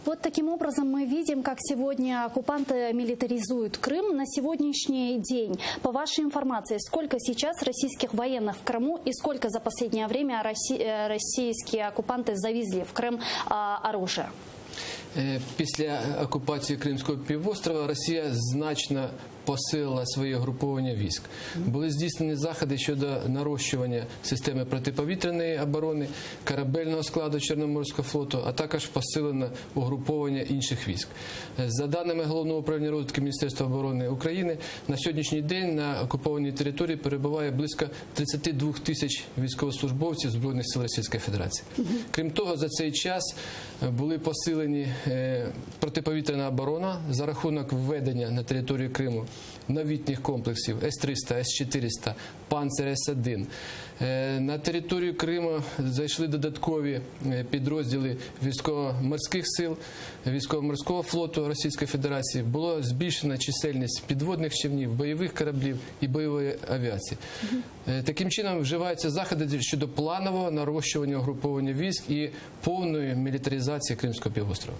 Вот таким образом мы видим, как сегодня оккупанты милитаризуют Крым. На сегодняшний день, по вашей информации, сколько сейчас российских военных в Крыму и сколько за последнее время российские оккупанты завезли в Крым оружие? Після окупації Кримського півострова Росія значно посилила своє угруповання військ. Були здійснені заходи щодо нарощування системи протиповітряної оборони, корабельного складу Чорноморського флоту, а також посилено угруповання інших військ. За даними Головного управління розвідки Міністерства оборони України, на сьогоднішній день на окупованій території перебуває близько 32 тисяч військовослужбовців Збройних сил Російської Федерації. Крім того, за цей час були посилені протиповітряна оборона за рахунок введення на територію Криму новітніх комплексів С-300, С-400, Панцер С-1. На територію Криму зайшли додаткові підрозділи військово-морських сил, військово-морського флоту Російської Федерації. Було збільшена чисельність підводних човнів, бойових кораблів і бойової авіації. Таким чином вживаються заходи щодо планового нарощування угруповання військ і повної мілітаризації Кримського півострова.